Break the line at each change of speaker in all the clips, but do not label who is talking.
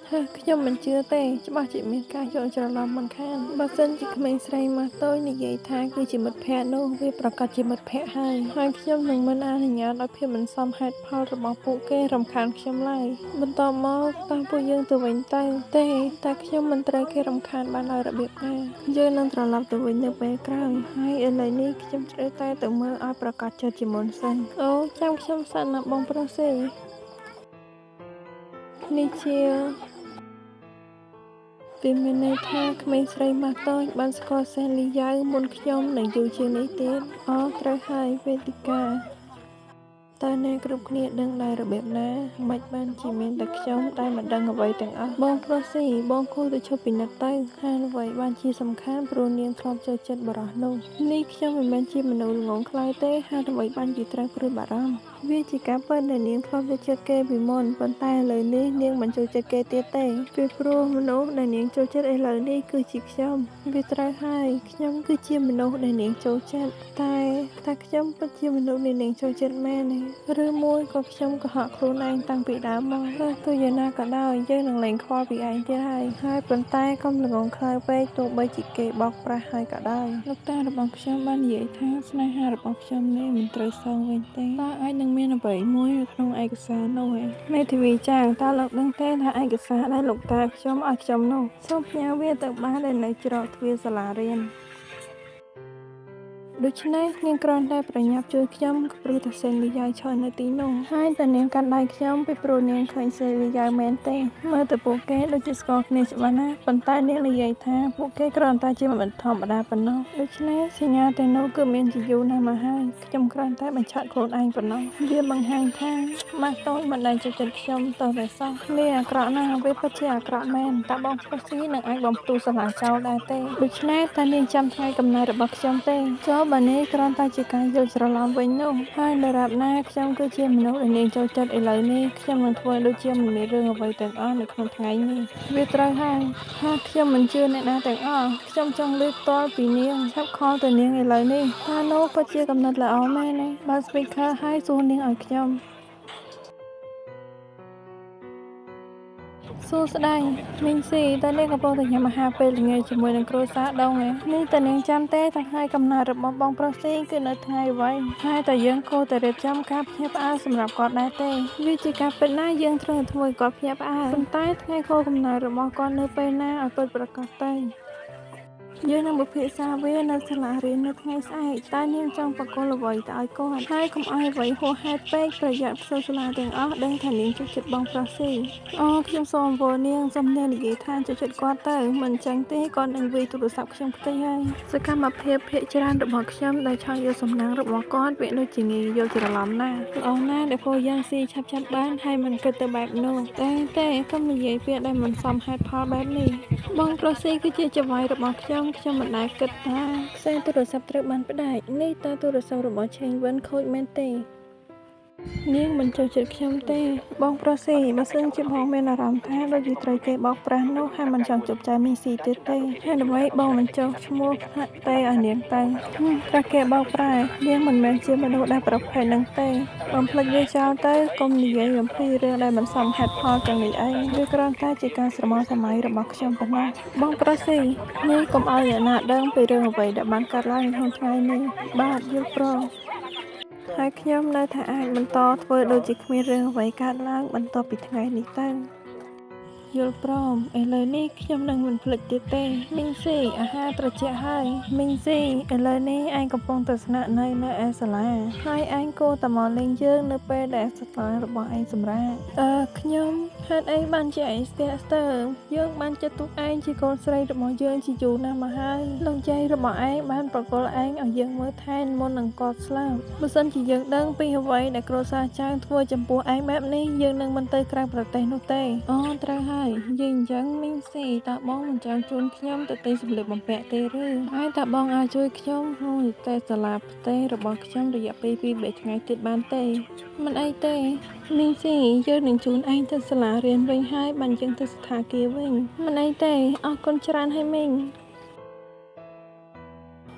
ខ្ញុំមិនជឿទេច្បាស់ជាមានការយល់ច្រឡំមិនខានបើសិនជាក្មេងស្រីមកតូចនិយាយថាគឺជាមិត្តភក្តិនោះវាប្រកាសជាមិត្តភក្តិហើយខ្ញុំនឹងមិនអនុញ្ញាតឲ្យភាពមិនសមហេតុផលរបស់ពួកគេរំខានខ្ញុំឡើយបន្ទាប់មកតើពួកយើងទៅវិញទៅទេតែខ្ញុំមិនត្រូវគេរំខានបានដោយរបៀបណាយើងនឹងត្រឡប់ទៅវិញនៅពេលក្រោយហើយឥឡូវនេះខ្ញុំត្រូវតែទៅមើលឲ្យប្រកាសចិត្តជាមុនសិនអូចាំខ្ញុំសិនណាបងប្រុសស៊ីនេះជាវាមានន័យថាក្មេងស្រីម៉ាស់តូចបានស្គាល់សេះលីយ៉ៅមុនខ្ញុំនៅយូរជាងនេះទៀតអូត្រូវហើយវេទិកាតើអ្នកគ្រប់គ្នាដឹងដែររបៀបណាមិនបានជាមានតែខ្ញុំដែលមិនដឹងអ្វីទាំងអស់បងប្រុសស៊ីបងគួរទៅឈប់ពិនិត្យទៅហានអ្វីបានជាសំខាន់ព្រោះនាងធ្លាប់ចូលចិត្តបរិះនោះនេះខ្ញុំមិនមែនជាមនុស្សល្ងងខ្លៅទេហានអ្វីបានជាត្រូវព្រួយបារម្ភវាជាការពិតដែលនាងធ្លាប់ចូលចិត្តគេពីមុនប៉ុន្តែឥឡូវនេះនាងមិនចូលចិត្តគេទៀតទេពីព្រោះមនុស្សដែលនាងចូលចិត្តឥឡូវនេះគឺជាខ្ញុំវាត្រូវហើយខ្ញុំគឺជាមនុស្សដែលនាងចូលចិត្តតែខ្ញុំពិតជាមនុស្សដែលនាងចូលចិត្តមែនទេឬមួយក៏ខ្ញុំកុហកខ្លួនឯងតាំងពីដើមមកទោះយ៉ាងណាក៏ដោយយើងនឹងលែងខ្វល់ពីឯងទៀតហើយប៉ុន្តែកុំល្ងងខ្លៅពេកទោះបីជាគេបោកប្រាស់ហើយក៏ដោយលោកតារបស់ខ្ញុំបាននិយាយថាស្នេហារបស់ខ្ញុំនេះមិនត្រូវសងវិញទេតើអាចនឹងមានអ្វីមួយនៅក្នុងឯកសារនោះឯងមេធាវីចាងតើលោកដឹងទេថាឯកសារដែលលោកតាខ្ញុំឲ្យខ្ញុំនោះសូមផ្ញើវាទៅបានដែលនៅច្រកទ្វារសាលារៀនដូច្នេះនាងគ្រាន់តែប្រញាប់ជួយខ្ញុំព្រោះតែសេលីយ៉ៅឈរនៅទីនោះហើយតែនាងកាន់ដៃខ្ញុំពីព្រោះនាងឃើញសេលីយ៉ៅមែនទេមើលទៅពួកគេដូចជាស្គាល់គ្នាច្បាស់ណាស់ប៉ុន្តែនាងនិយាយថាពួកគេគ្រាន់តែជាមិត្តធម្មតាប៉ុណ្ណោះដូច្នេះសញ្ញាទាំងនោះគឺមានជាយូរណាស់មកហើយខ្ញុំគ្រាន់តែបញ្ឆោតខ្លួនឯងប៉ុណ្ណោះវាបង្ហាញថាម៉ាស់តូចមិនដែលចូលចិត្តខ្ញុំតើតែសោះនេះអាក្រក់ណាស់វាពិតជាអាក្រក់មែនតើបងប្រុសស៊ីនឹងអាចបំផ្ទុះសាលាចោលដែរទេដូច្នេះតើនាងចាំថ្ងៃកំណើតរបស់ខ្ញុំទេចូលបើនេះគ្រាន់តែជាការយល់ច្រឡំវិញនោះហើយដរាបណាខ្ញុំគឺជាមនុស្សដែលនាងចូលចិត្តឥឡូវនេះខ្ញុំនឹងធ្វើដូចជាមិនមានរឿងអ្វីទាំងអស់នៅក្នុងថ្ងៃនេះវាត្រូវហើយខ្ញុំមិនជឿអ្នកណាទាំងអស់ខ្ញុំចង់លើកផ្ទាល់ពីនាងឆាប់ខលទៅនាងឥឡូវនេះថានោះពិតជាកំណត់ល្អមែនទេបើ speaker ហើយសួរនាងឲ្យខ្ញុំសួស្តីមីងស៊ីតើនាងកំពុងតែញ៉ាំអាហារពេលល្ងាចជាមួយនឹងគ្រួសារដងឯនេះតើនាងចាំទេថ្ងៃកំណើតរបស់បងប្រុសស៊ីគឺនៅថ្ងៃអ្វីហើយតើយើងគួរតែរៀបចំការភ្ញាក់ផ្អើលសម្រាប់គាត់ដែរទេវាជាការពិតណាស់យើងត្រូវធ្វើឲ្យគាត់ភ្ញាក់ផ្អើលប៉ុន្តែថ្ងៃខួបកំណើតរបស់គាត់នៅពេលណាឲ្យពិតប្រាកដទៅយើងនឹងពិភាក្សាវានៅសាលារៀននៅថ្ងៃស្អែកតើនាងចង់បកគលអ្វីទៅឲ្យគាត់ហើយកុំឲ្យអ្វីហួសហេតុពេកប្រយ័ត្នផ្ទៃសាលាទាំងអស់ដឹងថានាងចូលចិត្តបងប្រុសស៊ីអូខ្ញុំសូមអង្វរនាងសូមនាងនិយាយថាចូលចិត្តគាត់ទៅមិនអញ្ចឹងទេគាត់នឹងវាយទូរស័ព្ទខ្ញុំផ្ទៃហើយសកម្មភាពភាគច្រើនរបស់ខ្ញុំដែលឆក់យកសំណាងរបស់គាត់វាដូចជាងាយយល់ច្រឡំណាស់ល្អណាស់ដែលពួកយ៉ាងស៊ីឆាប់បានហើយមិនគិតទៅបែបនោះតែកុំនិយាយពាក្យដែលមិនសមហេតុផលបែបនេះបងប្រុសស៊ីគឺជាចៅហ្វាយរបស់ខ្ញុំមិនដែលគិតថាខ្សែទូរស័ព្ទត្រូវបានផ្ដាច់នេះតើទូរស័ព្ទរបស់ឆេងវិនខូចមែនទេនាងមិនចូលចិត្តខ្ញុំទេបងប្រុសស៊ីបើសិនជាបងមានអារម្មណ៍ថាដូចជាត្រូវគេបោកប្រាស់នោះហើយមិនចង់ជប់ចែមីស៊ីទៀតទេហើយដើម្បីបងមិនចុះឈ្មោះផ្នែកទេឲ្យនាងទៅតែគេបោកប្រាស់នាងមិនមែនជាមនុស្សដែលប្រភេទហ្នឹងទេបំភ្លេចវាចោលទៅកុំនិយាយអំពីរឿងដែលមិនសមហេតុផលទាំងនេះឯងវាគ្រាន់តែជាការស្រមោលសម័យរបស់ខ្ញុំប៉ុណ្ណោះបងប្រុសស៊ីនេះកុំឲ្យអ្នកណាដឹងពីរឿងអ្វីដែលបានកើតឡើងក្នុងថ្ងៃនេះបាទយល់ព្រមហើយខ្ញុំនៅថាអាចបន្តធ្វើដូចជាគ្មានរឿងអ្វីកើតឡើងបន្ទាប់ពីថ្ងៃនេះទៅយល់ព្រមឥឡូវនេះខ្ញុំនឹងមិនភ្លេចទៀតទេមីងស៊ីអាហារត្រជាក់ហើយមីងស៊ីឥឡូវនេះឯងកំពុងតែស្នាក់នៅឯសាលាហើយឯងគួរតែមកលេងយើងនៅពេលដែលសាលារបស់ឯងសម្រាកខ្ញុំហេតុអីបានជាឯងស្ទះស្ទើរយើងបានចាត់ទុកឯងជាកូនស្រីរបស់យើងជាយូរណាស់មកហើយលោកយាយរបស់ឯងបានប្រគល់ឯងឲ្យយើងមើលថែមុននឹងគាត់ស្លាប់បើសិនជាយើងដឹងពីអ្វីដែលគ្រួសារចៅធ្វើចំពោះឯងបែបនេះយើងនឹងមិនទៅក្រៅប្រទេសនោះទេអូត្រូវហើយនិយាយអញ្ចឹងមីងស៊ីតើបងមិនចង់ជូនខ្ញុំទៅទិញសម្លៀកបំពាក់ទេឬហើយតើបងអាចជួយខ្ញុំទៅសាលាផ្ទះរបស់ខ្ញុំរយៈពេល2-3ថ្ងៃទៀតបានទេមិនអីទេមីងស៊ីយើងនឹងជូនឯងទៅសាលារៀនវិញហើយបានយើងទៅស្ថាគារវិញមិនអីទេអរគុណច្រើនហើយមីង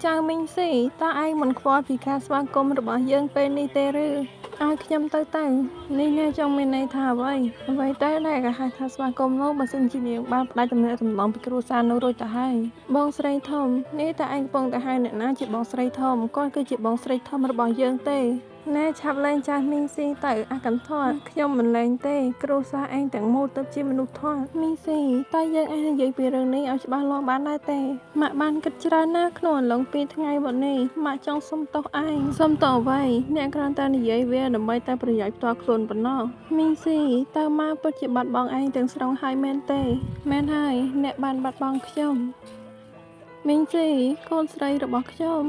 ចៅមីងស៊ីតើឯងមិនខ្វល់ពីការស្វាគមន៍របស់យើងពេលនេះទេឬឲ្យខ្ញុំទៅនេះអ្នកចង់មានន័យថាអ្វីទៅដែលគេហៅថាស្វាគមន៍នោះបើសិនជានាងបានផ្ដាច់ទំនាក់ទំនងពីគ្រួសារនោះរួចទៅហើយបងស្រីធំនេះតើឯងកំពុងតែហៅអ្នកណាជាបងស្រីធំគាត់គឺជាបងស្រីធំរបស់យើងទេណែឆាប់លែងចាស់មីងស៊ីទៅអាកន្ធាត់ខ្ញុំមិនលែងទេគ្រួសារឯងទាំងមូលទៅជាមនុស្សធាត់មីងស៊ីតើយើងអាចនិយាយពីរឿងនេះឲ្យច្បាស់លាស់បានដែរទេម៉ាក់បានគិតច្រើនណាស់ក្នុងអំឡុង2ថ្ងៃមកនេះម៉ាក់ចង់សុំទោសឯងសុំទោសអ្វីអ្នកគ្រាន់តែនិយាយវាដើម្បីតែប្រយោជន៍ផ្ទាល់ខ្លួនប៉ុណ្ណោះមីងស៊ីតើម៉ាពិតជាបាត់បង់ឯងទាំងស្រុងហើយមែនទេមែនហើយអ្នកបានបាត់បង់ខ្ញុំមីងស៊ីកូនស្រីរបស់ខ្ញុំ